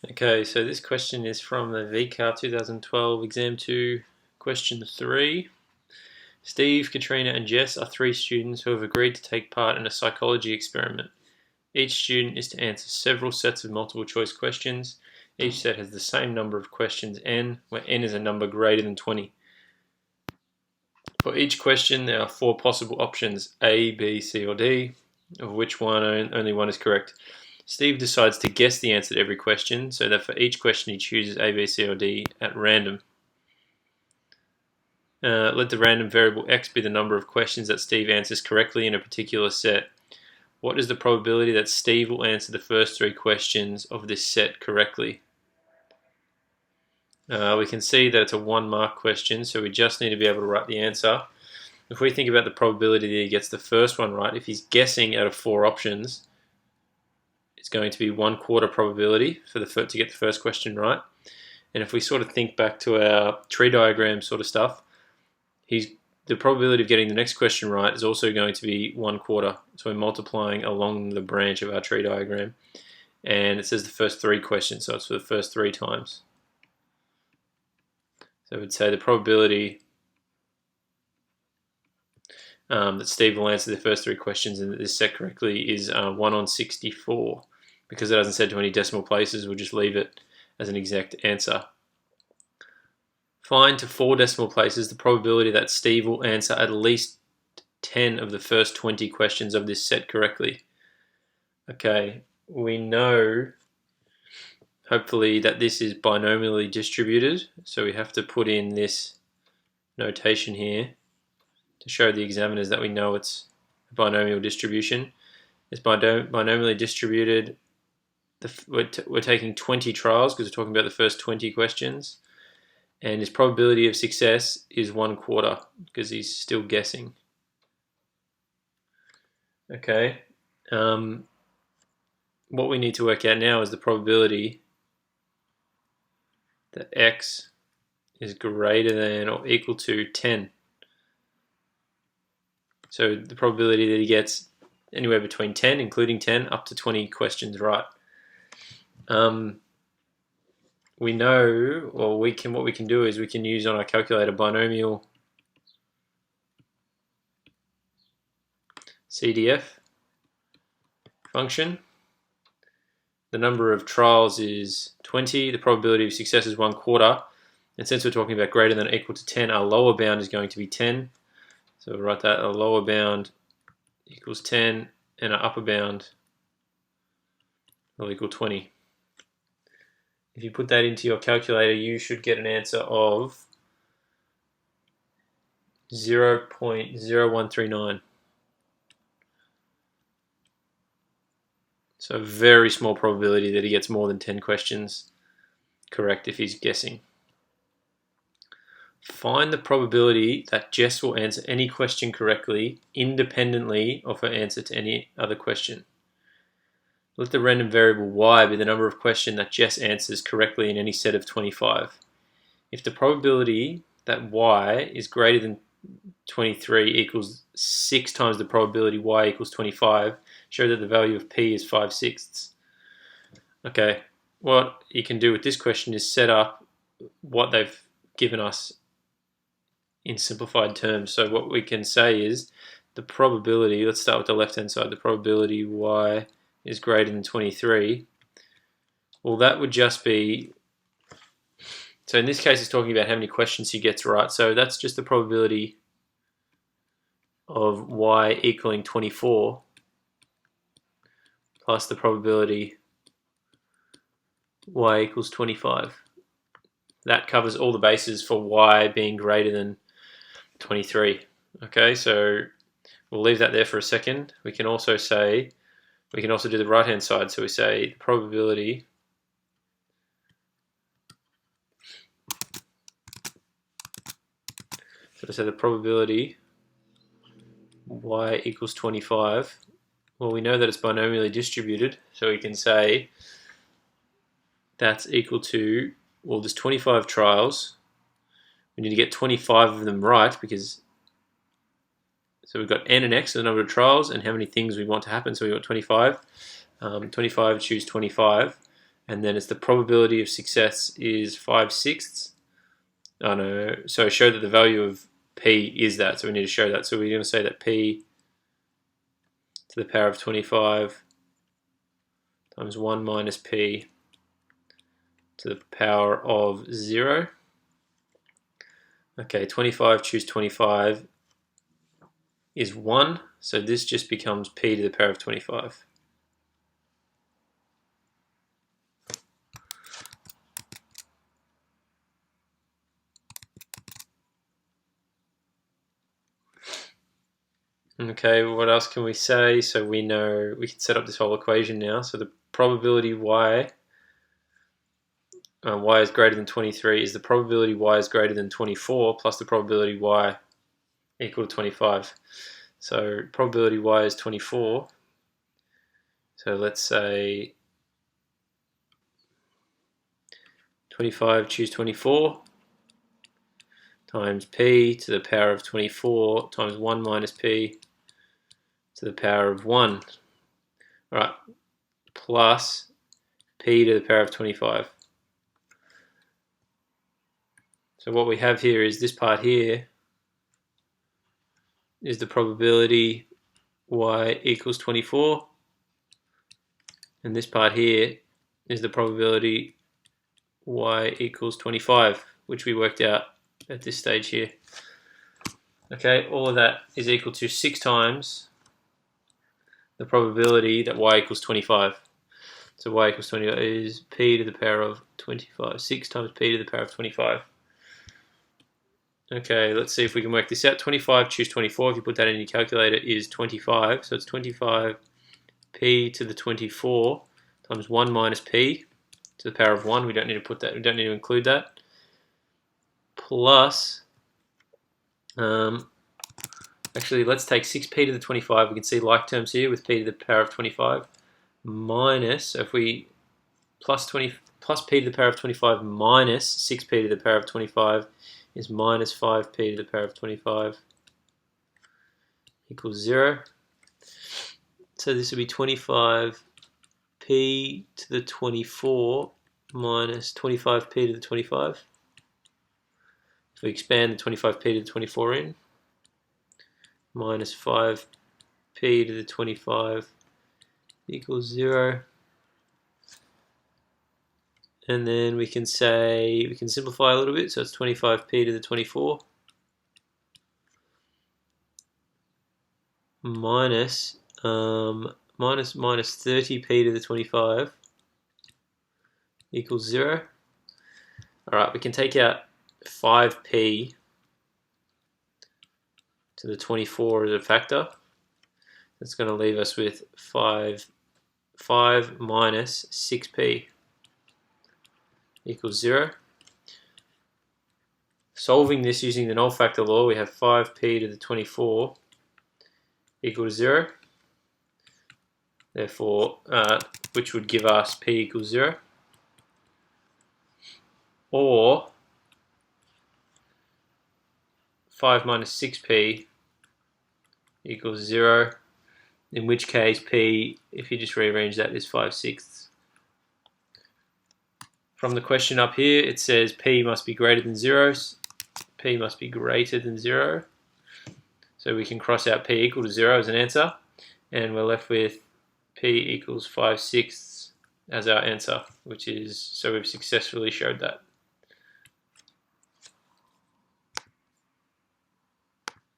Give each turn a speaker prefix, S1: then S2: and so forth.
S1: Okay, so this question is from the VCAR 2012 Exam 2, question 3. Steve, Katrina, and Jess are 3 students who have agreed to take part in a psychology experiment. Each student is to answer several sets of multiple choice questions. Each set has the same number of questions n, where n is a number greater than 20. For each question, there are 4 possible options, A, B, C, or D, of which only one is correct. Steve decides to guess the answer to every question, so that for each question he chooses A, B, C, or D at random. Let the random variable x be the number of questions that Steve answers correctly in a particular set. What is the probability that Steve will answer the first 3 questions of this set correctly? We can see that it's a 1-mark question, so we just need to be able to write the answer. If we think about the probability that he gets the first one right, if he's guessing out of 4 options, it's going to be 1/4 probability to get the first question right. And if we sort of think back to our tree diagram sort of stuff, the probability of getting the next question right is also going to be 1/4. So we're multiplying along the branch of our tree diagram. And it says the first 3 questions, so it's for the first 3 times. So we'd say the probability that Steve will answer the first 3 questions in this set correctly is 1 on 64. Because it hasn't said to any decimal places, we'll just leave it as an exact answer. Find to 4 decimal places the probability that Steve will answer at least 10 of the first 20 questions of this set correctly. Okay, we know, hopefully, that this is binomially distributed, so we have to put in this notation here to show the examiners that we know it's a binomial distribution. It's binomially distributed. We're taking 20 trials because we're talking about the first 20 questions, and his probability of success is 1/4 because he's still guessing. Okay, what we need to work out now is the probability that x is greater than or equal to 10. So the probability that he gets anywhere between 10, including 10, up to 20 questions right. We know, or what we can do is we can use on our calculator binomial CDF function. The number of trials is 20, the probability of success is 1/4, and since we're talking about greater than or equal to 10, our lower bound is going to be 10. So we'll write that, our lower bound equals 10, and our upper bound will equal 20. If you put that into your calculator, you should get an answer of 0.0139. So a very small probability that he gets more than 10 questions correct if he's guessing. Find the probability that Jess will answer any question correctly independently of her answer to any other question. Let the random variable y be the number of questions that Jess answers correctly in any set of 25. If the probability that y is greater than 23 equals 6 times the probability y equals 25, show that the value of p is 5/6. Okay, what you can do with this question is set up what they've given us in simplified terms. So what we can say is the probability, let's start with the left-hand side, the probability y is greater than 23. Well, that would just be, so in this case it's talking about how many questions he gets right. So that's just the probability of y equaling 24 plus the probability y equals 25. That covers all the bases for y being greater than 23. Okay, so we'll leave that there for a second. We can also do the right hand side. So we say the probability the probability y equals 25. Well, we know that it's binomially distributed, so we can say that's equal to, well, there's 25 trials. We need to get 25 of them right because, so we've got n and x, the number of trials, and how many things we want to happen. So we want 25. 25, choose 25. and then it's the probability of success is 5/6. Oh no, so show that the value of p is that, so we need to show that. So we're going to say that p to the power of 25 times 1 minus p to the power of 0. Okay, 25, choose 25 is 1, so this just becomes p to the power of 25. Okay, what else can we say? So we know we can set up this whole equation now. So the probability y is greater than 23 is the probability y is greater than 24 plus the probability y equal to 25. So probability y is 24. So let's say 25, choose 24 times p to the power of 24 times 1 minus p to the power of 1. All right, plus p to the power of 25. So what we have here is this part here is the probability y equals 24, and this part here is the probability y equals 25, which we worked out at this stage here. Okay, all of that is equal to 6 times the probability that y equals 25. So y equals 25 is p to the power of 25. 6 times p to the power of 25. Okay, let's see if we can work this out. 25, choose 24. If you put that in your calculator, is 25. So it's 25 p to the 24 times 1 minus p to the power of 1. We don't need to put that. We don't need to include that. Plus, actually, let's take 6p to the 25. We can see like terms here with p to the power of 25 minus, so if we plus p to the power of 25 minus 6p to the power of 25 is minus 5p to the power of 25 equals 0. So this would be 25p to the 24 minus 25p to the 25. If we expand the 25p to the 24 in, minus 5p to the 25 equals 0. And then we can say, we can simplify a little bit, so it's 25p to the 24 minus 30p to the 25 equals 0. Alright, we can take out 5p to the 24 as a factor. That's going to leave us with 5 minus 6p equals 0. Solving this using the null factor law, we have 5p to the 24 equals 0. Therefore, which would give us p equals 0. Or 5 minus 6p equals 0, in which case p, if you just rearrange that, is 5/6. From the question up here, it says p must be greater than 0. P must be greater than 0. So we can cross out p equal to 0 as an answer, and we're left with p equals 5/6 as our answer, which is, so we've successfully showed that.